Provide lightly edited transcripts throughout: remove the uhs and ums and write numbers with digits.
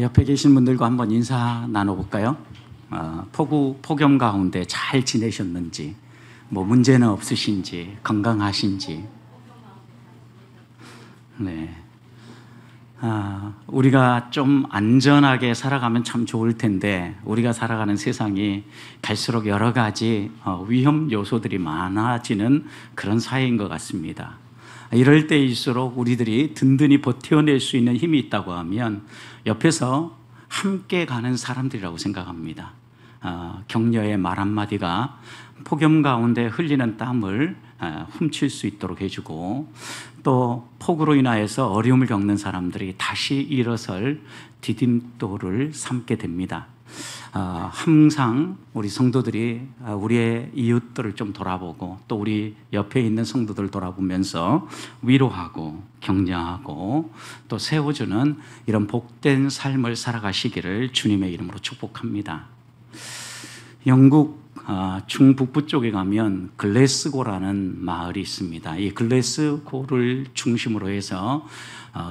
옆에 계신 분들과 한번 인사 나눠볼까요? 폭염 가운데 잘 지내셨는지, 뭐 문제는 없으신지, 건강하신지. 네. 우리가 좀 안전하게 살아가면 참 좋을 텐데, 우리가 살아가는 세상이 갈수록 여러 가지 위험 요소들이 많아지는 그런 사회인 것 같습니다. 이럴 때일수록 우리들이 든든히 버텨낼 수 있는 힘이 있다고 하면 옆에서 함께 가는 사람들이라고 생각합니다. 격려의 말 한마디가 폭염 가운데 흘리는 땀을 훔칠 수 있도록 해주고, 또 폭우로 인하여서 어려움을 겪는 사람들이 다시 일어설 디딤돌을 삼게 됩니다. 항상 우리 성도들이 우리의 이웃들을 좀 돌아보고, 또 우리 옆에 있는 성도들을 돌아보면서 위로하고 격려하고 또 세워주는 이런 복된 삶을 살아가시기를 주님의 이름으로 축복합니다. 영국 중북부 쪽에 가면 글래스고라는 마을이 있습니다. 이 글래스고를 중심으로 해서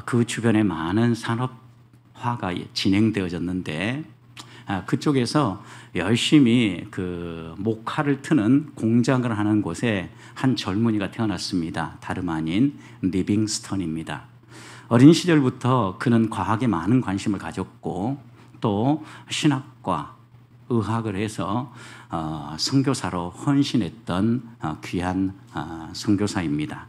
그 주변에 많은 산업화가 진행되어졌는데, 그쪽에서 열심히 그 목화를 트는 공장을 하는 곳에 한 젊은이가 태어났습니다. 다름 아닌 리빙스턴입니다. 어린 시절부터 그는 과학에 많은 관심을 가졌고, 또 신학과 의학을 해서 선교사로 헌신했던 귀한 선교사입니다.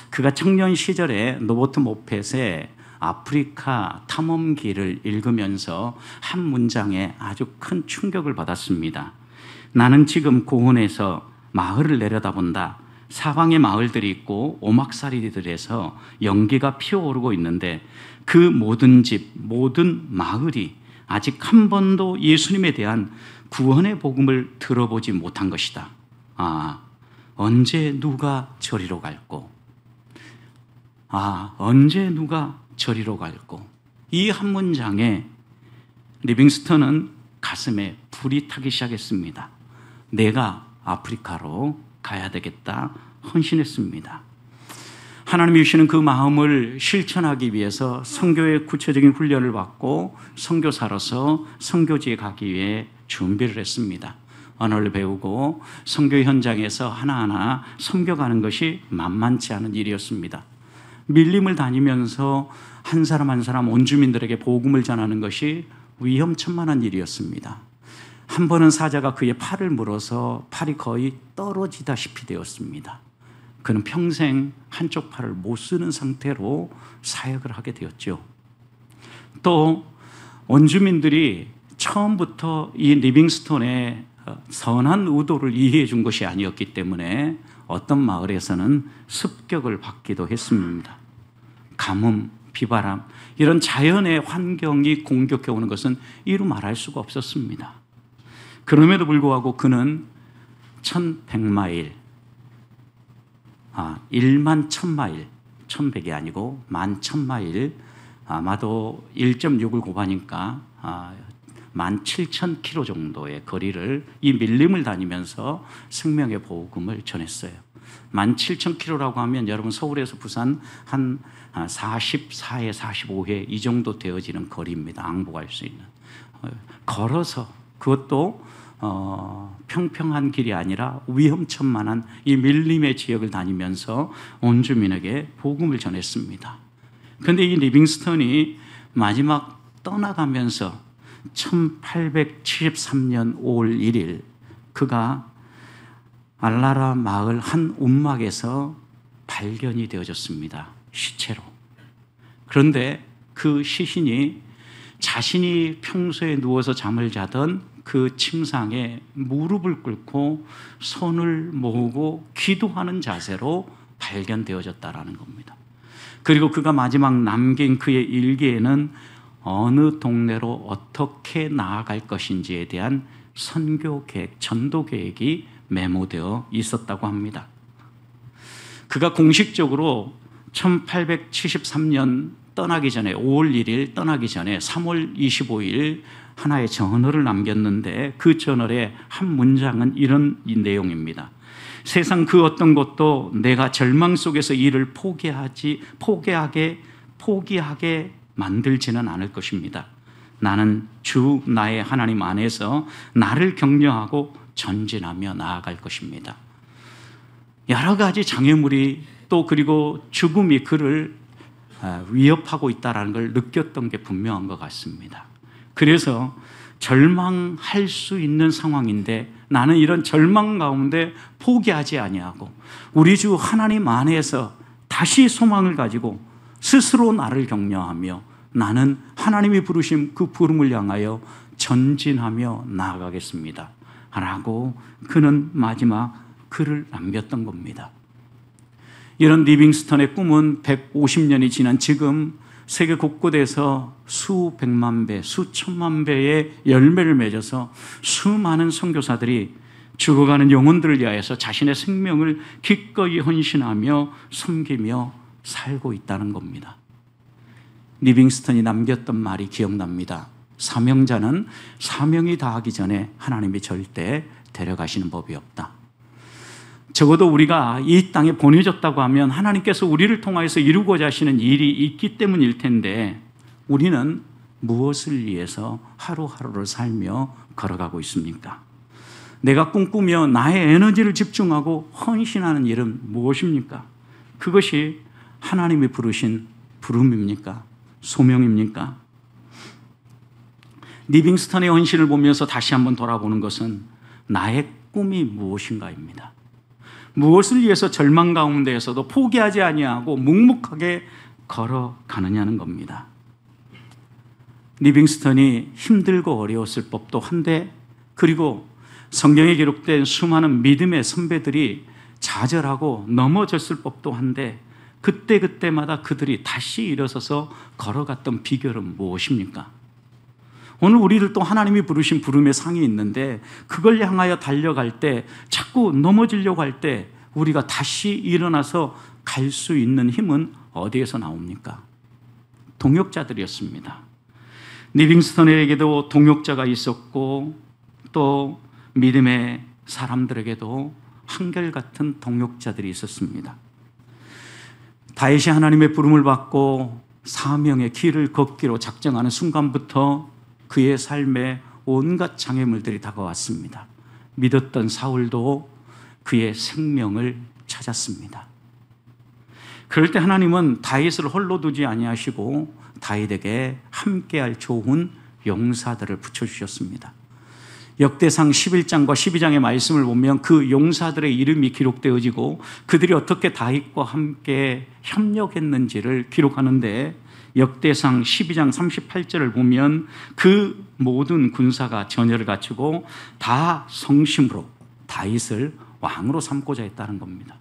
그가 청년 시절에 노버트 모펫의 아프리카 탐험기를 읽으면서 한 문장에 아주 큰 충격을 받았습니다. 나는 지금 고원에서 마을을 내려다본다. 사방에 마을들이 있고 오막살이들에서 연기가 피어오르고 있는데, 그 모든 집, 모든 마을이 아직 한 번도 예수님에 대한 구원의 복음을 들어보지 못한 것이다. 언제 누가 저리로 갈고, 언제 누가 저리로 갈고. 이 한 문장에 리빙스턴은 가슴에 불이 타기 시작했습니다. 내가 아프리카로 가야 되겠다 헌신했습니다. 하나님이 주시는 그 마음을 실천하기 위해서 선교의 구체적인 훈련을 받고 선교사로서 선교지에 가기 위해 준비를 했습니다. 언어를 배우고 선교 현장에서 하나하나 섬겨가는 것이 만만치 않은 일이었습니다. 밀림을 다니면서 한 사람 한 사람 온 주민들에게 복음을 전하는 것이 위험천만한 일이었습니다. 한 번은 사자가 그의 팔을 물어서 팔이 거의 떨어지다시피 되었습니다. 그는 평생 한쪽 팔을 못 쓰는 상태로 사역을 하게 되었죠. 또 원주민들이 처음부터 이 리빙스톤의 선한 의도를 이해해 준 것이 아니었기 때문에 어떤 마을에서는 습격을 받기도 했습니다. 가뭄, 비바람, 이런 자연의 환경이 공격해 오는 것은 이루 말할 수가 없었습니다. 그럼에도 불구하고 그는 1100마일, 1만 1000마일, 1100이 아니고 11,000마일, 아마도 1.6을 곱하니까 17,000km 정도의 거리를 이 밀림을 다니면서 생명의 복음을 전했어요. 17,000km라고 하면 여러분 서울에서 부산 한 44회, 45회 이 정도 되어지는 거리입니다. 앙보갈 수 있는. 걸어서, 그것도 평평한 길이 아니라 위험천만한 이 밀림의 지역을 다니면서 온 주민에게 복음을 전했습니다. 그런데 이 리빙스턴이 마지막 떠나가면서 1873년 5월 1일 그가 알라라 마을 한 움막에서 발견이 되어졌습니다. 시체로. 그런데 그 시신이 자신이 평소에 누워서 잠을 자던 그 침상에 무릎을 꿇고 손을 모으고 기도하는 자세로 발견되어졌다라는 겁니다. 그리고 그가 마지막 남긴 그의 일기에는 어느 동네로 어떻게 나아갈 것인지에 대한 선교 계획, 전도 계획이 메모되어 있었다고 합니다. 그가 공식적으로 1873년 떠나기 전에 5월 1일 떠나기 전에 3월 25일 하나의 전어를 남겼는데, 그 전어의 한 문장은 이런 내용입니다. 세상 그 어떤 것도 내가 절망 속에서 일을 포기하게 만들지는 않을 것입니다. 나는 주 나의 하나님 안에서 나를 격려하고 전진하며 나아갈 것입니다. 여러 가지 장애물이 또 그리고 죽음이 그를 위협하고 있다는 걸 느꼈던 게 분명한 것 같습니다. 그래서 절망할 수 있는 상황인데 나는 이런 절망 가운데 포기하지 아니하고 우리 주 하나님 안에서 다시 소망을 가지고 스스로 나를 격려하며 나는 하나님이 부르신 그 부름을 향하여 전진하며 나아가겠습니다 라고 그는 마지막 글을 남겼던 겁니다. 이런 리빙스턴의 꿈은 150년이 지난 지금 세계 곳곳에서 수백만 배, 수천만 배의 열매를 맺어서 수많은 선교사들이 죽어가는 영혼들을 위하여서 자신의 생명을 기꺼이 헌신하며 섬기며 살고 있다는 겁니다. 리빙스턴이 남겼던 말이 기억납니다. 사명자는 사명이 다하기 전에 하나님이 절대 데려가시는 법이 없다. 적어도 우리가 이 땅에 보내졌다고 하면 하나님께서 우리를 통하여서 이루고자 하시는 일이 있기 때문일 텐데 우리는 무엇을 위해서 하루하루를 살며 걸어가고 있습니까? 내가 꿈꾸며 나의 에너지를 집중하고 헌신하는 일은 무엇입니까? 그것이 하나님이 부르신 부름입니까? 소명입니까? 리빙스턴의 헌신을 보면서 다시 한번 돌아보는 것은 나의 꿈이 무엇인가입니다. 무엇을 위해서 절망 가운데에서도 포기하지 아니하고 묵묵하게 걸어가느냐는 겁니다. 리빙스턴이 힘들고 어려웠을 법도 한데 그리고 성경에 기록된 수많은 믿음의 선배들이 좌절하고 넘어졌을 법도 한데 그때마다 그들이 다시 일어서서 걸어갔던 비결은 무엇입니까? 오늘 우리들도 하나님이 부르신 부름의 상이 있는데 그걸 향하여 달려갈 때 자꾸 넘어지려고 할 때 우리가 다시 일어나서 갈 수 있는 힘은 어디에서 나옵니까? 동역자들이었습니다. 리빙스턴에게도 동역자가 있었고 또 믿음의 사람들에게도 한결같은 동역자들이 있었습니다. 다윗이 하나님의 부름을 받고 사명의 길을 걷기로 작정하는 순간부터 그의 삶에 온갖 장애물들이 다가왔습니다. 믿었던 사울도 그의 생명을 찾았습니다. 그럴 때 하나님은 다윗을 홀로 두지 아니하시고 다윗에게 함께할 좋은 용사들을 붙여주셨습니다. 역대상 11장과 12장의 말씀을 보면 그 용사들의 이름이 기록되어지고 그들이 어떻게 다윗과 함께 협력했는지를 기록하는데 역대상 12장 38절을 보면 그 모든 군사가 전열을 갖추고 다 성심으로 다윗을 왕으로 삼고자 했다는 겁니다.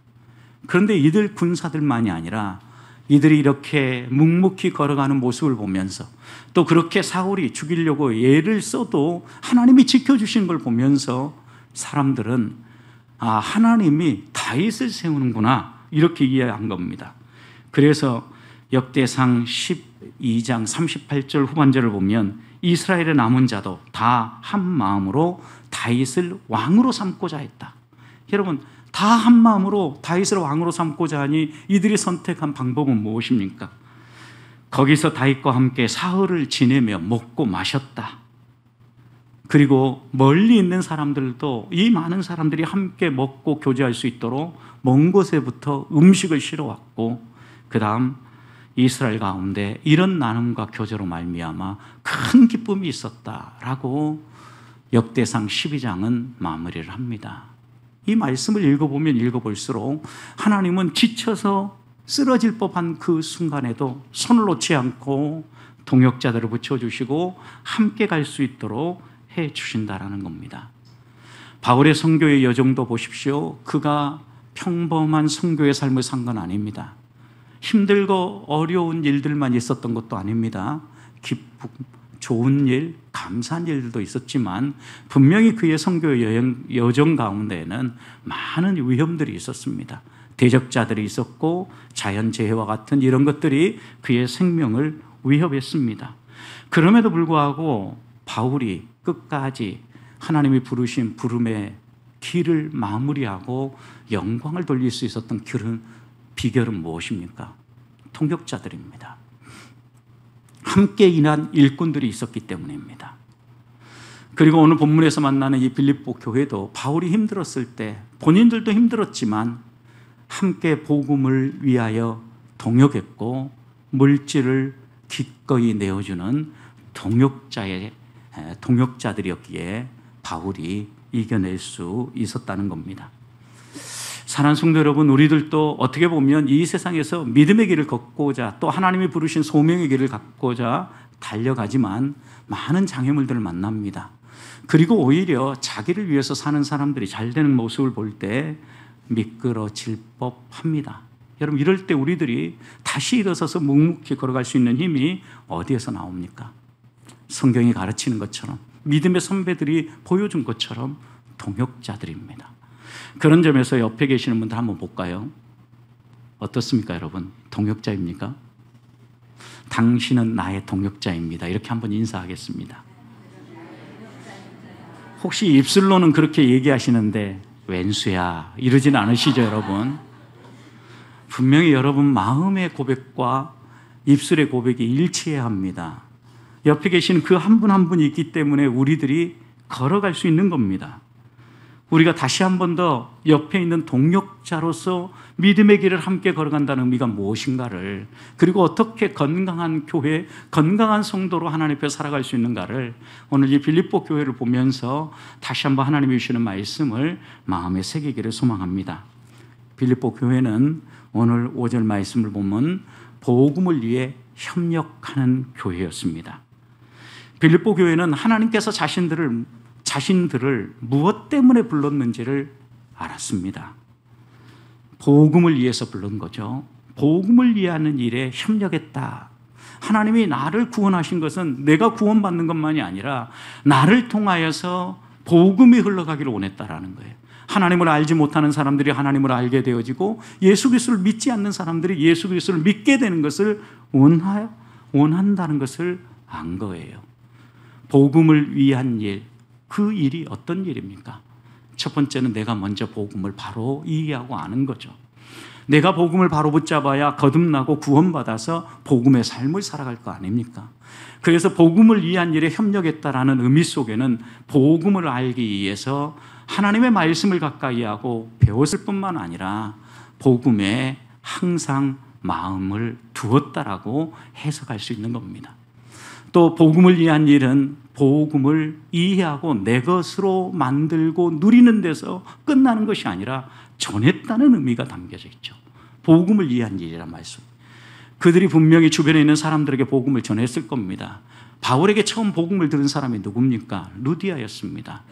그런데 이들 군사들만이 아니라 이들이 이렇게 묵묵히 걸어가는 모습을 보면서 또 그렇게 사울이 죽이려고 애를 써도 하나님이 지켜주신 걸 보면서 사람들은 하나님이 다윗을 세우는구나 이렇게 이해한 겁니다. 그래서 역대상 12장 38절 후반절을 보면 이스라엘의 남은 자도 다 한 마음으로 다윗을 왕으로 삼고자 했다. 여러분 다 한 마음으로 다윗을 왕으로 삼고자 하니 이들이 선택한 방법은 무엇입니까? 거기서 다윗과 함께 사흘을 지내며 먹고 마셨다. 그리고 멀리 있는 사람들도 이 많은 사람들이 함께 먹고 교제할 수 있도록 먼 곳에부터 음식을 실어왔고 그 다음 이스라엘 가운데 이런 나눔과 교제로 말미암아 큰 기쁨이 있었다라고 역대상 12장은 마무리를 합니다. 이 말씀을 읽어보면 읽어볼수록 하나님은 지쳐서 쓰러질 법한 그 순간에도 손을 놓지 않고 동역자들을 붙여주시고 함께 갈 수 있도록 해주신다라는 겁니다. 바울의 선교의 여정도 보십시오. 그가 평범한 선교의 삶을 산 건 아닙니다. 힘들고 어려운 일들만 있었던 것도 아닙니다. 기쁨, 좋은 일, 감사한 일들도 있었지만 분명히 그의 선교의 여정 가운데에는 많은 위험들이 있었습니다. 대적자들이 있었고 자연재해와 같은 이런 것들이 그의 생명을 위협했습니다. 그럼에도 불구하고 바울이 끝까지 하나님이 부르신 부름의 길을 마무리하고 영광을 돌릴 수 있었던 비결은 무엇입니까? 동역자들입니다. 함께 일한 일꾼들이 있었기 때문입니다. 그리고 오늘 본문에서 만나는 이 빌립보 교회도 바울이 힘들었을 때 본인들도 힘들었지만 함께 복음을 위하여 동역했고 물질을 기꺼이 내어주는 동역자들이었기에 바울이 이겨낼 수 있었다는 겁니다. 사랑하는 성도 여러분, 우리들도 어떻게 보면 이 세상에서 믿음의 길을 걷고자 또 하나님이 부르신 소명의 길을 갖고자 달려가지만 많은 장애물들을 만납니다. 그리고 오히려 자기를 위해서 사는 사람들이 잘 되는 모습을 볼 때 미끄러질 법합니다. 여러분, 이럴 때 우리들이 다시 일어서서 묵묵히 걸어갈 수 있는 힘이 어디에서 나옵니까? 성경이 가르치는 것처럼, 믿음의 선배들이 보여준 것처럼 동역자들입니다. 그런 점에서 옆에 계시는 분들 한번 볼까요? 어떻습니까, 여러분? 동역자입니까? 당신은 나의 동역자입니다. 이렇게 한번 인사하겠습니다. 혹시 입술로는 그렇게 얘기하시는데 왼수야 이러진 않으시죠, 여러분? 분명히 여러분 마음의 고백과 입술의 고백이 일치해야 합니다. 옆에 계시는 그 한 분 한 분이 있기 때문에 우리들이 걸어갈 수 있는 겁니다. 우리가 다시 한 번 더 옆에 있는 동역자로서 믿음의 길을 함께 걸어간다는 의미가 무엇인가를, 그리고 어떻게 건강한 교회, 건강한 성도로 하나님 앞에 살아갈 수 있는가를 오늘 이 빌립보 교회를 보면서 다시 한번 하나님이 주시는 말씀을 마음에 새기기를 소망합니다. 빌립보 교회는 오늘 5절 말씀을 보면 복음을 위해 협력하는 교회였습니다. 빌립보 교회는 하나님께서 자신들을 무엇 때문에 불렀는지를 알았습니다. 복음을 위해서 부른 거죠. 복음을 위하는 일에 협력했다. 하나님이 나를 구원하신 것은 내가 구원받는 것만이 아니라 나를 통하여서 복음이 흘러가기를 원했다라는 거예요. 하나님을 알지 못하는 사람들이 하나님을 알게 되어지고 예수 그리스도를 믿지 않는 사람들이 예수 그리스도를 믿게 되는 것을 원한다는 것을 안 거예요. 복음을 위한 일, 그 일이 어떤 일입니까? 첫 번째는 내가 먼저 복음을 바로 이해하고 아는 거죠. 내가 복음을 바로 붙잡아야 거듭나고 구원받아서 복음의 삶을 살아갈 거 아닙니까? 그래서 복음을 위한 일에 협력했다라는 의미 속에는 복음을 알기 위해서 하나님의 말씀을 가까이 하고 배웠을 뿐만 아니라 복음에 항상 마음을 두었다라고 해석할 수 있는 겁니다. 또 복음을 위한 일은 복음을 이해하고 내 것으로 만들고 누리는 데서 끝나는 것이 아니라 전했다는 의미가 담겨져 있죠. 복음을 위한 일이란 말씀. 그들이 분명히 주변에 있는 사람들에게 복음을 전했을 겁니다. 바울에게 처음 복음을 들은 사람이 누굽니까? 루디아였습니다.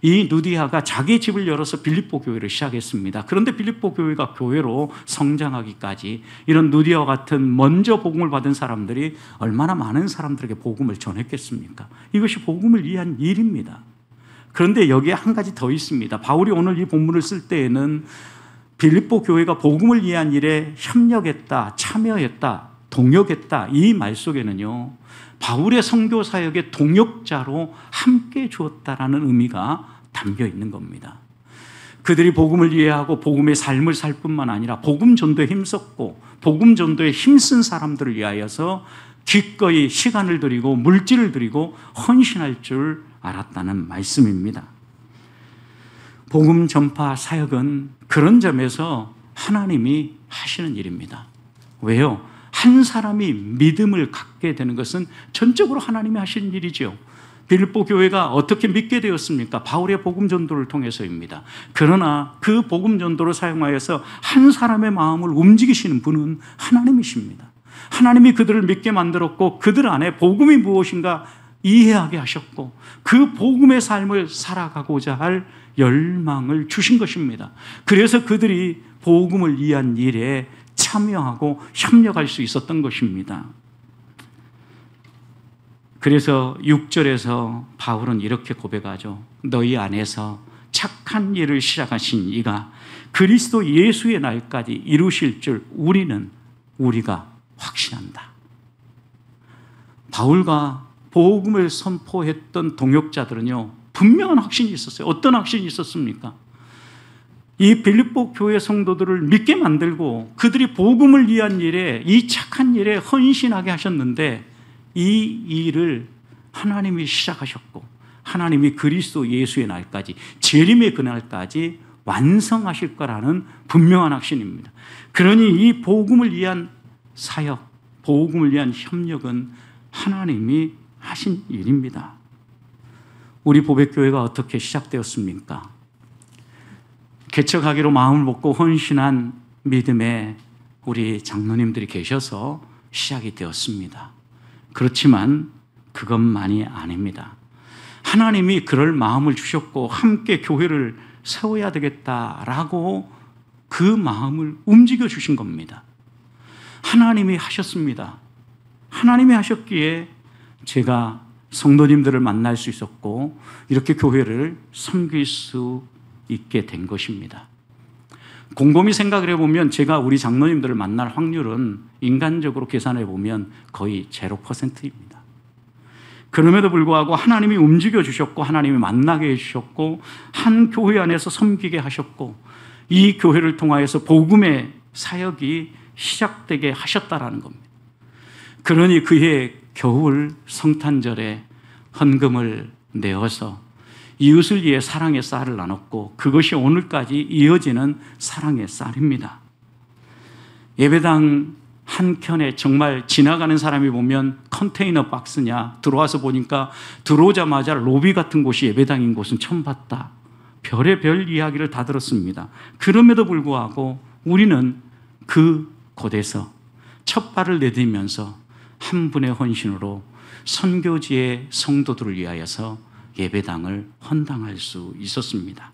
이 루디아가 자기 집을 열어서 빌립보 교회를 시작했습니다. 그런데 빌립보 교회가 교회로 성장하기까지 이런 루디아와 같은 먼저 복음을 받은 사람들이 얼마나 많은 사람들에게 복음을 전했겠습니까? 이것이 복음을 위한 일입니다. 그런데 여기에 한 가지 더 있습니다. 바울이 오늘 이 본문을 쓸 때에는 빌립보 교회가 복음을 위한 일에 협력했다, 참여했다, 동역했다, 이 말 속에는요, 바울의 선교 사역의 동역자로 함께 주었다라는 의미가 담겨 있는 겁니다. 그들이 복음을 이해하고 복음의 삶을 살 뿐만 아니라 복음 전도에 힘썼고 복음 전도에 힘쓴 사람들을 위하여서 기꺼이 시간을 들이고 물질을 들이고 헌신할 줄 알았다는 말씀입니다. 복음 전파 사역은 그런 점에서 하나님이 하시는 일입니다. 왜요? 한 사람이 믿음을 갖게 되는 것은 전적으로 하나님이 하시는 일이죠. 빌립보 교회가 어떻게 믿게 되었습니까? 바울의 복음 전도를 통해서입니다. 그러나 그 복음 전도를 사용하여서 한 사람의 마음을 움직이시는 분은 하나님이십니다. 하나님이 그들을 믿게 만들었고 그들 안에 복음이 무엇인가 이해하게 하셨고 그 복음의 삶을 살아가고자 할 열망을 주신 것입니다. 그래서 그들이 복음을 위한 일에 참여하고 협력할 수 있었던 것입니다. 그래서 6절에서 바울은 이렇게 고백하죠. 너희 안에서 착한 일을 시작하신 이가 그리스도 예수의 날까지 이루실 줄 우리가 확신한다. 바울과 복음을 선포했던 동역자들은요, 분명한 확신이 있었어요. 어떤 확신이 있었습니까? 이 빌립보 교회 성도들을 믿게 만들고 그들이 복음을 위한 일에, 이 착한 일에 헌신하게 하셨는데 이 일을 하나님이 시작하셨고 하나님이 그리스도 예수의 날까지, 재림의 그날까지 완성하실 거라는 분명한 확신입니다. 그러니 이 복음을 위한 사역, 복음을 위한 협력은 하나님이 하신 일입니다. 우리 보배교회가 어떻게 시작되었습니까? 개척하기로 마음을 먹고 헌신한 믿음의 우리 장로님들이 계셔서 시작이 되었습니다. 그렇지만 그것만이 아닙니다. 하나님이 그럴 마음을 주셨고 함께 교회를 세워야 되겠다라고 그 마음을 움직여 주신 겁니다. 하나님이 하셨습니다. 하나님이 하셨기에 제가 성도님들을 만날 수 있었고 이렇게 교회를 섬길 수 있게 된 것입니다. 곰곰이 생각을 해보면 제가 우리 장로님들을 만날 확률은 인간적으로 계산해 보면 거의 0%입니다. 그럼에도 불구하고 하나님이 움직여 주셨고 하나님이 만나게 해주셨고 한 교회 안에서 섬기게 하셨고 이 교회를 통하여서 복음의 사역이 시작되게 하셨다라는 겁니다. 그러니 그해 겨울 성탄절에 헌금을 내어서 이웃을 위해 사랑의 쌀을 나눴고 그것이 오늘까지 이어지는 사랑의 쌀입니다. 예배당 한켠에 정말 지나가는 사람이 보면 컨테이너 박스냐, 들어와서 보니까 들어오자마자 로비 같은 곳이 예배당인 곳은 처음 봤다. 별의별 이야기를 다 들었습니다. 그럼에도 불구하고 우리는 그 곳에서 첫 발을 내딛으면서 한 분의 헌신으로 선교지의 성도들을 위하여서 예배당을 헌당할 수 있었습니다.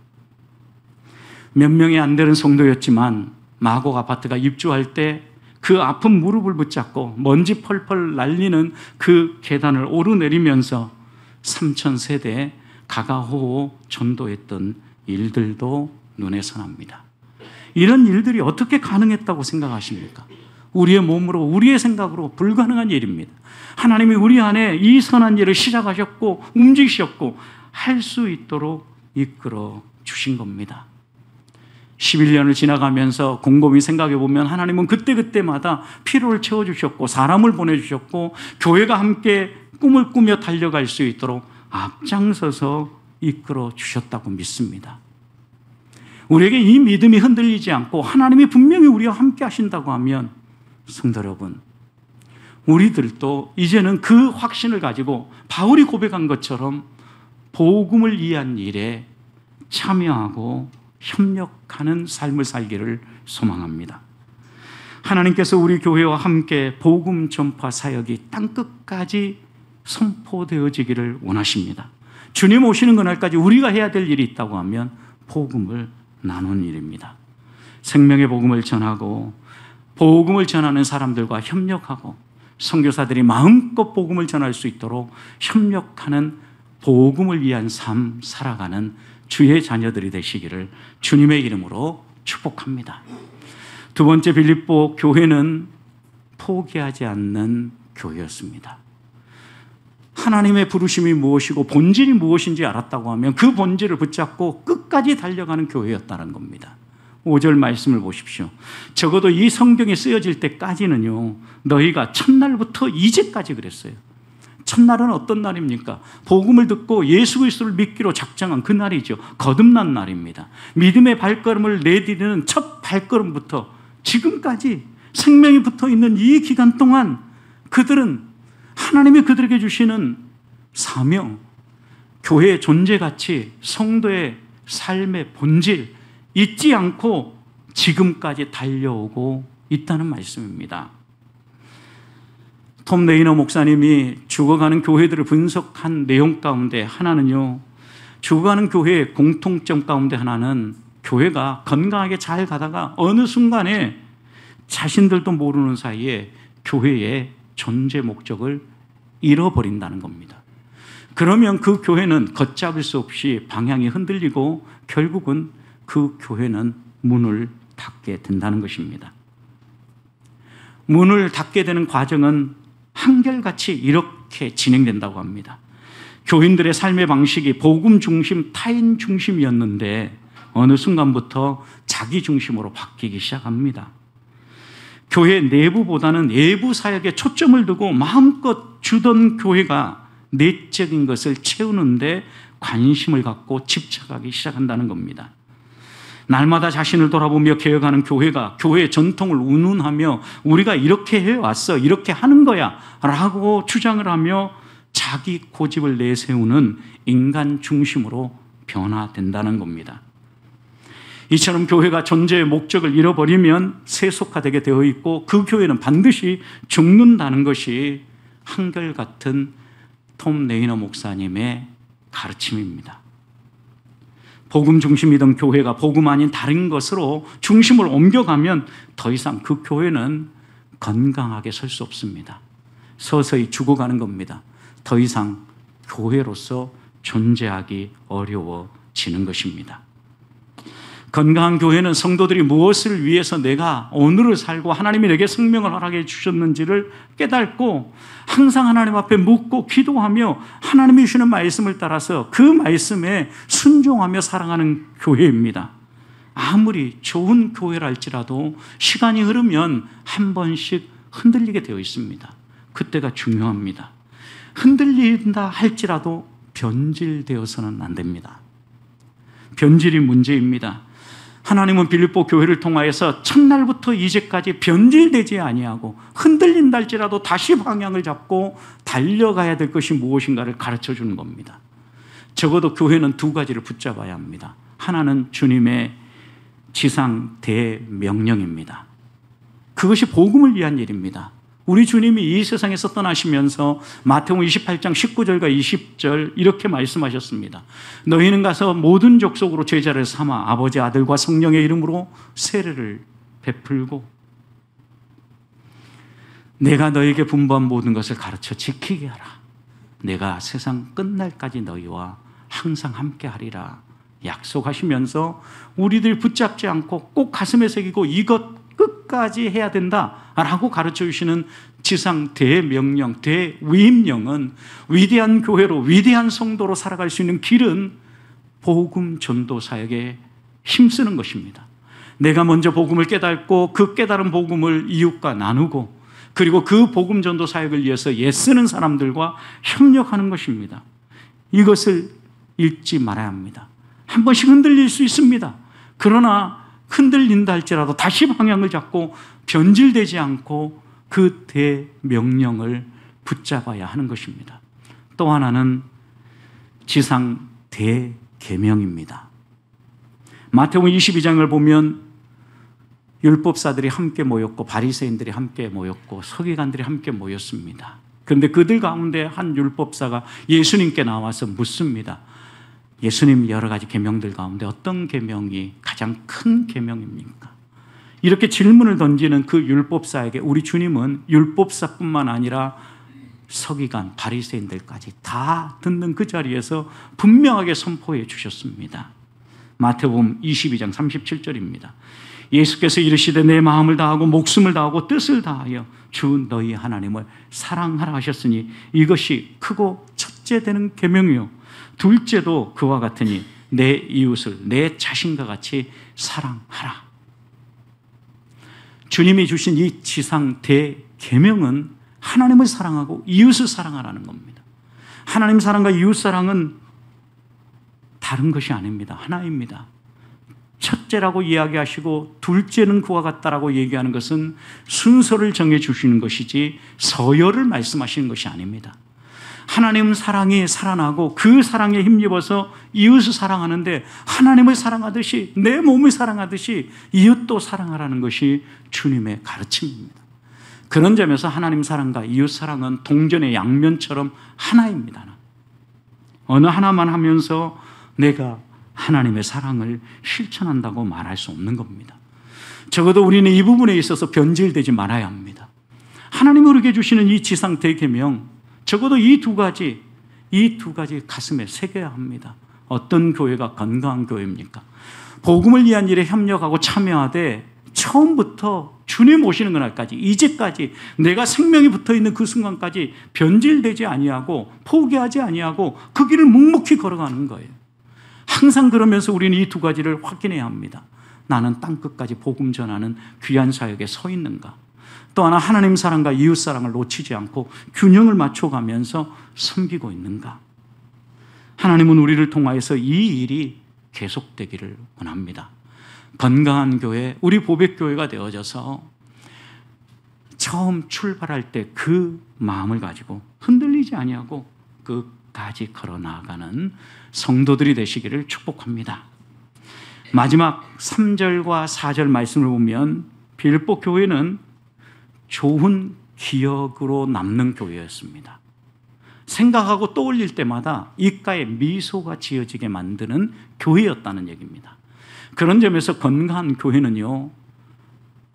몇 명이 안 되는 성도였지만 마곡 아파트가 입주할 때 그 아픈 무릎을 붙잡고 먼지 펄펄 날리는 그 계단을 오르내리면서 3,000세대에 가가호호 전도했던 일들도 눈에 선합니다. 이런 일들이 어떻게 가능했다고 생각하십니까? 우리의 몸으로, 우리의 생각으로 불가능한 일입니다. 하나님이 우리 안에 이 선한 일을 시작하셨고 움직이셨고 할 수 있도록 이끌어 주신 겁니다. 11년을 지나가면서 곰곰이 생각해 보면 하나님은 그때그때마다 필요를 채워주셨고 사람을 보내주셨고 교회가 함께 꿈을 꾸며 달려갈 수 있도록 앞장서서 이끌어 주셨다고 믿습니다. 우리에게 이 믿음이 흔들리지 않고 하나님이 분명히 우리와 함께 하신다고 하면 성도 여러분, 우리들도 이제는 그 확신을 가지고 바울이 고백한 것처럼 복음을 위한 일에 참여하고 협력하는 삶을 살기를 소망합니다. 하나님께서 우리 교회와 함께 복음 전파 사역이 땅끝까지 선포되어지기를 원하십니다. 주님 오시는 그날까지 우리가 해야 될 일이 있다고 하면 복음을 나누는 일입니다. 생명의 복음을 전하고 복음을 전하는 사람들과 협력하고 선교사들이 마음껏 복음을 전할 수 있도록 협력하는 복음을 위한 삶 살아가는 주의 자녀들이 되시기를 주님의 이름으로 축복합니다. 두 번째, 빌립보 교회는 포기하지 않는 교회였습니다. 하나님의 부르심이 무엇이고 본질이 무엇인지 알았다고 하면 그 본질을 붙잡고 끝까지 달려가는 교회였다는 겁니다. 5절 말씀을 보십시오. 적어도 이 성경이 쓰여질 때까지는요, 너희가 첫날부터 이제까지 그랬어요. 첫날은 어떤 날입니까? 복음을 듣고 예수 그리스도를 믿기로 작정한 그 날이죠. 거듭난 날입니다. 믿음의 발걸음을 내디디는 첫 발걸음부터 지금까지 생명이 붙어있는 이 기간 동안 그들은 하나님이 그들에게 주시는 사명, 교회의 존재가치, 성도의 삶의 본질 잊지 않고 지금까지 달려오고 있다는 말씀입니다. 톰 레이너 목사님이 죽어가는 교회들을 분석한 내용 가운데 하나는요, 죽어가는 교회의 공통점 가운데 하나는 교회가 건강하게 잘 가다가 어느 순간에 자신들도 모르는 사이에 교회의 존재 목적을 잃어버린다는 겁니다. 그러면 그 교회는 걷잡을 수 없이 방향이 흔들리고 결국은 그 교회는 문을 닫게 된다는 것입니다. 문을 닫게 되는 과정은 한결같이 이렇게 진행된다고 합니다. 교인들의 삶의 방식이 복음 중심, 타인 중심이었는데 어느 순간부터 자기 중심으로 바뀌기 시작합니다. 교회 내부보다는 외부 사역에 초점을 두고 마음껏 주던 교회가 내적인 것을 채우는데 관심을 갖고 집착하기 시작한다는 겁니다. 날마다 자신을 돌아보며 개혁하는 교회가 교회의 전통을 운운하며 우리가 이렇게 해왔어, 이렇게 하는 거야 라고 주장을 하며 자기 고집을 내세우는 인간 중심으로 변화된다는 겁니다. 이처럼 교회가 존재의 목적을 잃어버리면 세속화되게 되어 있고 그 교회는 반드시 죽는다는 것이 한결같은 톰 레이너 목사님의 가르침입니다. 복음 중심이던 교회가 복음 아닌 다른 것으로 중심을 옮겨가면 더 이상 그 교회는 건강하게 설 수 없습니다. 서서히 죽어가는 겁니다. 더 이상 교회로서 존재하기 어려워지는 것입니다. 건강한 교회는 성도들이 무엇을 위해서 내가 오늘을 살고 하나님이 내게 생명을 허락해 주셨는지를 깨닫고 항상 하나님 앞에 묻고 기도하며 하나님이 주시는 말씀을 따라서 그 말씀에 순종하며 살아가는 교회입니다. 아무리 좋은 교회라 할지라도 시간이 흐르면 한 번씩 흔들리게 되어 있습니다. 그때가 중요합니다. 흔들린다 할지라도 변질되어서는 안 됩니다. 변질이 문제입니다. 하나님은 빌립보 교회를 통하여서 첫날부터 이제까지 변질되지 아니하고 흔들린다 할지라도 다시 방향을 잡고 달려가야 될 것이 무엇인가를 가르쳐 주는 겁니다. 적어도 교회는 두 가지를 붙잡아야 합니다. 하나는 주님의 지상 대명령입니다. 그것이 복음을 위한 일입니다. 우리 주님이 이 세상에서 떠나시면서 마태복음 28장 19절과 20절 이렇게 말씀하셨습니다. 너희는 가서 모든 족속으로 제자를 삼아 아버지 아들과 성령의 이름으로 세례를 베풀고 내가 너에게 분부한 모든 것을 가르쳐 지키게 하라. 내가 세상 끝날까지 너희와 항상 함께 하리라 약속하시면서 우리들 붙잡지 않고 꼭 가슴에 새기고 이것 끝까지 해야 된다라고 가르쳐 주시는 지상 대명령, 대위임령은 위대한 교회로 위대한 성도로 살아갈 수 있는 길은 복음 전도 사역에 힘쓰는 것입니다. 내가 먼저 복음을 깨닫고 그 깨달은 복음을 이웃과 나누고 그리고 그 복음 전도 사역을 위해서 애쓰는 사람들과 협력하는 것입니다. 이것을 잊지 말아야 합니다. 한 번씩 흔들릴 수 있습니다. 그러나 흔들린다 할지라도 다시 방향을 잡고 변질되지 않고 그 대명령을 붙잡아야 하는 것입니다. 또 하나는 지상 대계명입니다. 마태복음 22장을 보면 율법사들이 함께 모였고 바리새인들이 함께 모였고 서기관들이 함께 모였습니다. 그런데 그들 가운데 한 율법사가 예수님께 나와서 묻습니다. 예수님 여러 가지 계명들 가운데 어떤 계명이 가장 큰 계명입니까? 이렇게 질문을 던지는 그 율법사에게 우리 주님은 율법사뿐만 아니라 서기관, 바리새인들까지 다 듣는 그 자리에서 분명하게 선포해 주셨습니다. 마태복음 22장 37절입니다. 예수께서 이르시되 내 마음을 다하고 목숨을 다하고 뜻을 다하여 주 너희 하나님을 사랑하라 하셨으니 이것이 크고 첫째 되는 계명이요 둘째도 그와 같으니 내 이웃을 내 자신과 같이 사랑하라. 주님이 주신 이 지상 대계명은 하나님을 사랑하고 이웃을 사랑하라는 겁니다. 하나님 사랑과 이웃 사랑은 다른 것이 아닙니다. 하나입니다. 첫째라고 이야기하시고 둘째는 그와 같다라고 얘기하는 것은 순서를 정해 주시는 것이지 서열을 말씀하시는 것이 아닙니다. 하나님 사랑이 살아나고 그 사랑에 힘입어서 이웃을 사랑하는데 하나님을 사랑하듯이 내 몸을 사랑하듯이 이웃도 사랑하라는 것이 주님의 가르침입니다. 그런 점에서 하나님 사랑과 이웃 사랑은 동전의 양면처럼 하나입니다. 어느 하나만 하면서 내가 하나님의 사랑을 실천한다고 말할 수 없는 겁니다. 적어도 우리는 이 부분에 있어서 변질되지 말아야 합니다. 하나님이 우리에게 주시는 이 지상 대계명 적어도 이 두 가지 가슴에 새겨야 합니다. 어떤 교회가 건강한 교회입니까? 복음을 위한 일에 협력하고 참여하되 처음부터 주님 오시는 그날까지 이제까지 내가 생명이 붙어있는 그 순간까지 변질되지 아니하고 포기하지 아니하고 그 길을 묵묵히 걸어가는 거예요. 항상 그러면서 우리는 이 두 가지를 확인해야 합니다. 나는 땅끝까지 복음 전하는 귀한 사역에 서 있는가? 또 하나 하나님 사랑과 이웃 사랑을 놓치지 않고 균형을 맞춰가면서 섬기고 있는가? 하나님은 우리를 통하여서 이 일이 계속되기를 원합니다. 건강한 교회, 우리 보백교회가 되어져서 처음 출발할 때 그 마음을 가지고 흔들리지 아니하고 끝까지 걸어 나아가는 성도들이 되시기를 축복합니다. 마지막 3절과 4절 말씀을 보면 빌립보 교회는 좋은 기억으로 남는 교회였습니다. 생각하고 떠올릴 때마다 입가에 미소가 지어지게 만드는 교회였다는 얘기입니다. 그런 점에서 건강한 교회는요,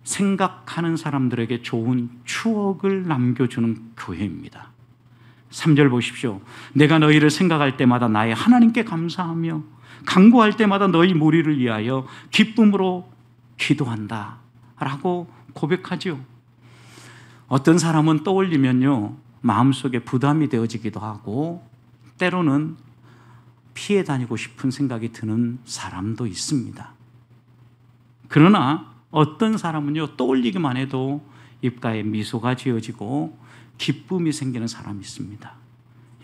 생각하는 사람들에게 좋은 추억을 남겨주는 교회입니다. 3절 보십시오. 내가 너희를 생각할 때마다 나의 하나님께 감사하며 간구할 때마다 너희 무리를 위하여 기쁨으로 기도한다 라고 고백하죠. 어떤 사람은 떠올리면요, 마음속에 부담이 되어지기도 하고 때로는 피해 다니고 싶은 생각이 드는 사람도 있습니다. 그러나 어떤 사람은요, 떠올리기만 해도 입가에 미소가 지어지고 기쁨이 생기는 사람이 있습니다.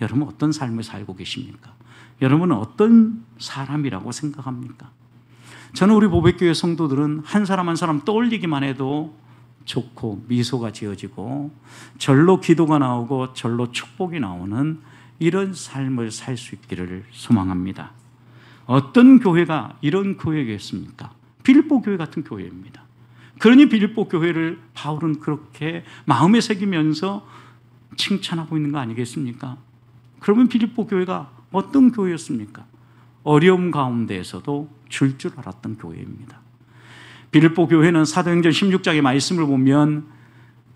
여러분 어떤 삶을 살고 계십니까? 여러분은 어떤 사람이라고 생각합니까? 저는 우리 보백교회 성도들은 한 사람 한 사람 떠올리기만 해도 좋고 미소가 지어지고 절로 기도가 나오고 절로 축복이 나오는 이런 삶을 살 수 있기를 소망합니다. 어떤 교회가 이런 교회겠습니까? 빌립보 교회 같은 교회입니다. 그러니 빌립보 교회를 바울은 그렇게 마음에 새기면서 칭찬하고 있는 거 아니겠습니까? 그러면 빌립보 교회가 어떤 교회였습니까? 어려움 가운데에서도 줄 알았던 교회입니다. 빌립보 교회는 사도행전 16장의 말씀을 보면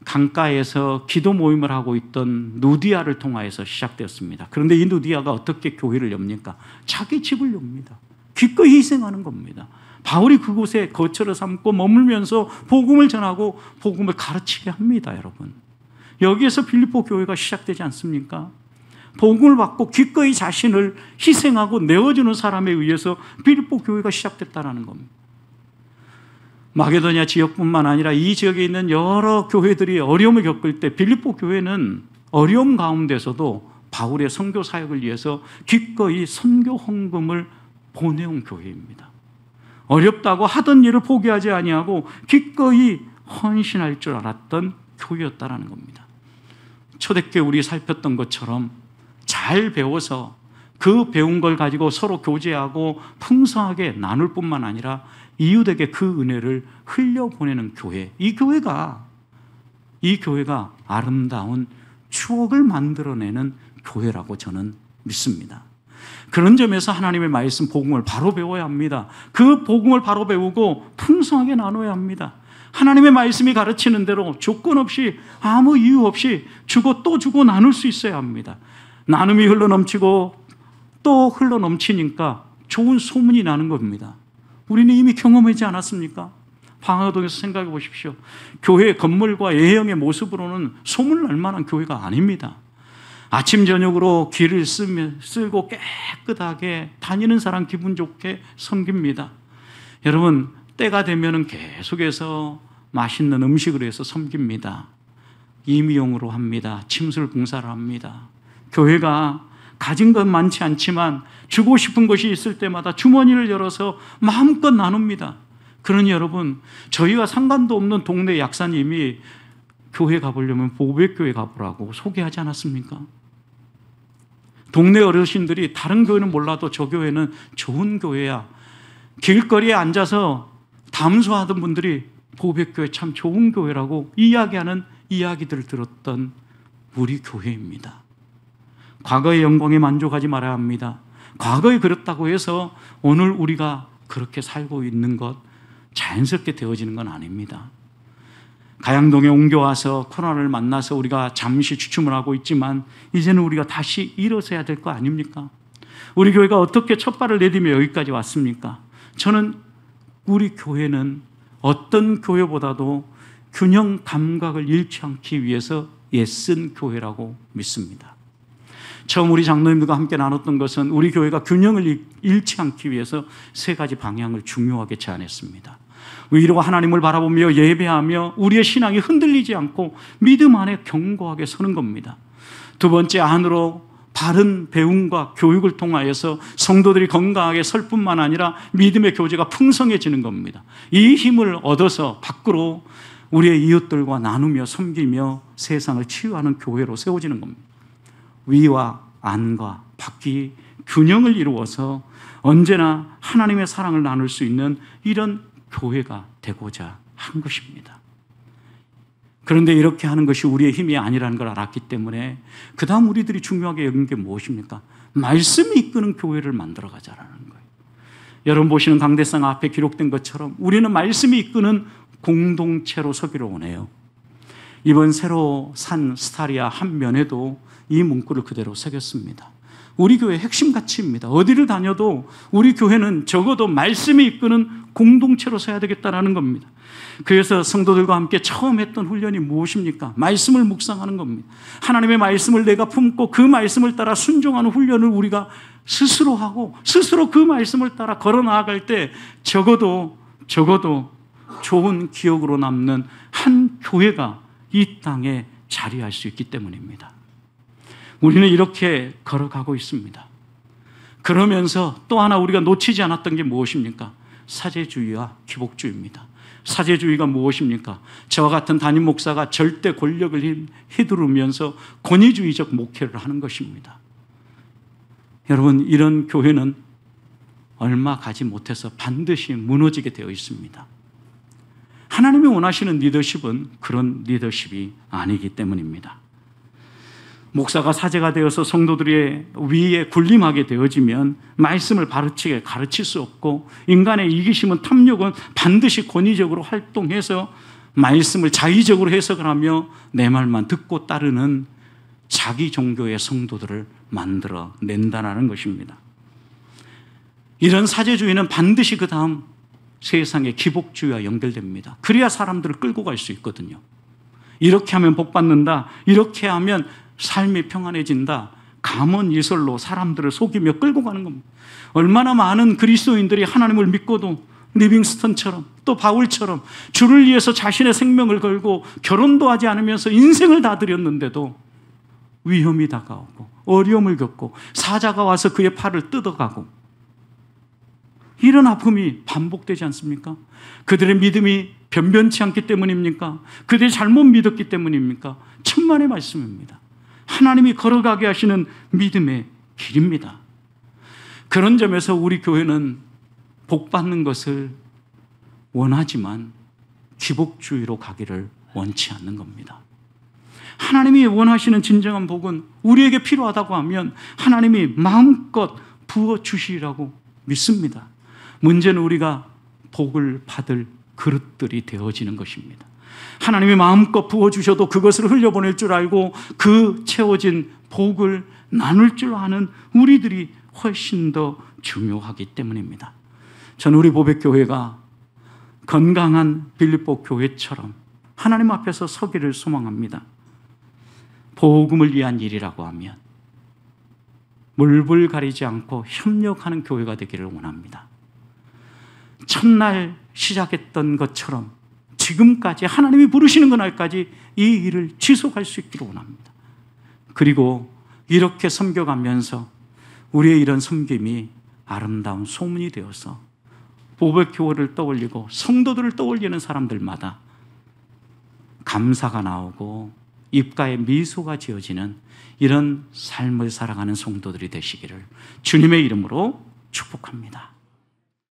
강가에서 기도 모임을 하고 있던 누디아를 통하여서 시작되었습니다. 그런데 이 누디아가 어떻게 교회를 엽니까? 자기 집을 엽니다. 기꺼이 희생하는 겁니다. 바울이 그곳에 거처를 삼고 머물면서 복음을 전하고 복음을 가르치게 합니다. 여러분, 여기에서 빌립보 교회가 시작되지 않습니까? 복음을 받고 기꺼이 자신을 희생하고 내어주는 사람에 의해서 빌립보 교회가 시작됐다는 겁니다. 마게도냐 지역뿐만 아니라 이 지역에 있는 여러 교회들이 어려움을 겪을 때 빌립보 교회는 어려움 가운데서도 바울의 선교 사역을 위해서 기꺼이 선교 헌금을 보내온 교회입니다. 어렵다고 하던 일을 포기하지 아니하고 기꺼이 헌신할 줄 알았던 교회였다는 겁니다. 초대교회 우리 살폈던 것처럼 잘 배워서 그 배운 걸 가지고 서로 교제하고 풍성하게 나눌 뿐만 아니라 이웃에게 그 은혜를 흘려보내는 교회, 이 교회가 아름다운 추억을 만들어내는 교회라고 저는 믿습니다. 그런 점에서 하나님의 말씀 복음을 바로 배워야 합니다. 그 복음을 바로 배우고 풍성하게 나눠야 합니다. 하나님의 말씀이 가르치는 대로 조건 없이 아무 이유 없이 주고 또 주고 나눌 수 있어야 합니다. 나눔이 흘러넘치고 또 흘러넘치니까 좋은 소문이 나는 겁니다. 우리는 이미 경험하지 않았습니까? 방화동에서 생각해 보십시오. 교회 건물과 예형의 모습으로는 소문날 만한 교회가 아닙니다. 아침 저녁으로 길을 쓸고 깨끗하게 다니는 사람 기분 좋게 섬깁니다. 여러분, 때가 되면 계속해서 맛있는 음식을 해서 섬깁니다. 임의용으로 합니다. 침술 봉사를 합니다. 교회가 가진 건 많지 않지만 주고 싶은 것이 있을 때마다 주머니를 열어서 마음껏 나눕니다. 그러니 여러분, 저희와 상관도 없는 동네 약사님이 교회 가보려면 보백교회 가보라고 소개하지 않았습니까? 동네 어르신들이 다른 교회는 몰라도 저 교회는 좋은 교회야. 길거리에 앉아서 담소하던 분들이 보백교회 참 좋은 교회라고 이야기하는 이야기들을 들었던 우리 교회입니다. 과거의 영광에 만족하지 말아야 합니다. 과거에 그랬다고 해서 오늘 우리가 그렇게 살고 있는 것 자연스럽게 되어지는 건 아닙니다. 가양동에 옮겨와서 코로나를 만나서 우리가 잠시 주춤을 하고 있지만 이제는 우리가 다시 일어서야 될 거 아닙니까? 우리 교회가 어떻게 첫 발을 내디며 여기까지 왔습니까? 저는 우리 교회는 어떤 교회보다도 균형 감각을 잃지 않기 위해서 애쓴 교회라고 믿습니다. 처음 우리 장로님들과 함께 나눴던 것은 우리 교회가 균형을 잃지 않기 위해서 세 가지 방향을 중요하게 제안했습니다. 위로 하나님을 바라보며 예배하며 우리의 신앙이 흔들리지 않고 믿음 안에 견고하게 서는 겁니다. 두 번째, 안으로 바른 배움과 교육을 통하여서 성도들이 건강하게 설 뿐만 아니라 믿음의 교제가 풍성해지는 겁니다. 이 힘을 얻어서 밖으로 우리의 이웃들과 나누며 섬기며 세상을 치유하는 교회로 세워지는 겁니다. 위와 안과 밖이 균형을 이루어서 언제나 하나님의 사랑을 나눌 수 있는 이런 교회가 되고자 한 것입니다. 그런데 이렇게 하는 것이 우리의 힘이 아니라는 걸 알았기 때문에 그 다음 우리들이 중요하게 여긴 게 무엇입니까? 말씀이 이끄는 교회를 만들어가자라는 거예요. 여러분 보시는 강대상 앞에 기록된 것처럼 우리는 말씀이 이끄는 공동체로 서기를 원해요. 이번 새로 산 스타리아 한 면에도 이 문구를 그대로 새겼습니다. 우리 교회의 핵심 가치입니다. 어디를 다녀도 우리 교회는 적어도 말씀이 이끄는 공동체로 서야 되겠다는 겁니다. 그래서 성도들과 함께 처음 했던 훈련이 무엇입니까? 말씀을 묵상하는 겁니다. 하나님의 말씀을 내가 품고 그 말씀을 따라 순종하는 훈련을 우리가 스스로 하고 스스로 그 말씀을 따라 걸어 나아갈 때 적어도 좋은 기억으로 남는 한 교회가 이 땅에 자리할 수 있기 때문입니다. 우리는 이렇게 걸어가고 있습니다. 그러면서 또 하나 우리가 놓치지 않았던 게 무엇입니까? 사제주의와 기복주의입니다. 사제주의가 무엇입니까? 저와 같은 담임 목사가 절대 권력을 휘두르면서 권위주의적 목회를 하는 것입니다. 여러분, 이런 교회는 얼마 가지 못해서 반드시 무너지게 되어 있습니다. 하나님이 원하시는 리더십은 그런 리더십이 아니기 때문입니다. 목사가 사제가 되어서 성도들의 위에 군림하게 되어지면 말씀을 바르게 가르칠 수 없고 인간의 이기심은 탐욕은 반드시 권위적으로 활동해서 말씀을 자의적으로 해석을 하며 내 말만 듣고 따르는 자기 종교의 성도들을 만들어 낸다는 것입니다. 이런 사제주의는 반드시 그 다음 세상의 기복주의와 연결됩니다. 그래야 사람들을 끌고 갈 수 있거든요. 이렇게 하면 복 받는다. 이렇게 하면 삶이 평안해진다. 감언이설로 사람들을 속이며 끌고 가는 겁니다. 얼마나 많은 그리스도인들이 하나님을 믿고도 리빙스턴처럼 또 바울처럼 주를 위해서 자신의 생명을 걸고 결혼도 하지 않으면서 인생을 다 드렸는데도 위험이 다가오고 어려움을 겪고 사자가 와서 그의 팔을 뜯어가고 이런 아픔이 반복되지 않습니까? 그들의 믿음이 변변치 않기 때문입니까? 그들이 잘못 믿었기 때문입니까? 천만의 말씀입니다. 하나님이 걸어가게 하시는 믿음의 길입니다. 그런 점에서 우리 교회는 복 받는 것을 원하지만 기복주의로 가기를 원치 않는 겁니다. 하나님이 원하시는 진정한 복은 우리에게 필요하다고 하면 하나님이 마음껏 부어주시리라고 믿습니다. 문제는 우리가 복을 받을 그릇들이 되어지는 것입니다. 하나님이 마음껏 부어주셔도 그것을 흘려보낼 줄 알고 그 채워진 복을 나눌 줄 아는 우리들이 훨씬 더 중요하기 때문입니다. 저는 우리 보백교회가 건강한 빌립보 교회처럼 하나님 앞에서 서기를 소망합니다. 복음을 위한 일이라고 하면 물불 가리지 않고 협력하는 교회가 되기를 원합니다. 첫날 시작했던 것처럼 지금까지 하나님이 부르시는 그날까지 이 일을 지속할 수 있기를 원합니다. 그리고 이렇게 섬겨가면서 우리의 이런 섬김이 아름다운 소문이 되어서 보백교회를 떠올리고 성도들을 떠올리는 사람들마다 감사가 나오고 입가에 미소가 지어지는 이런 삶을 살아가는 성도들이 되시기를 주님의 이름으로 축복합니다.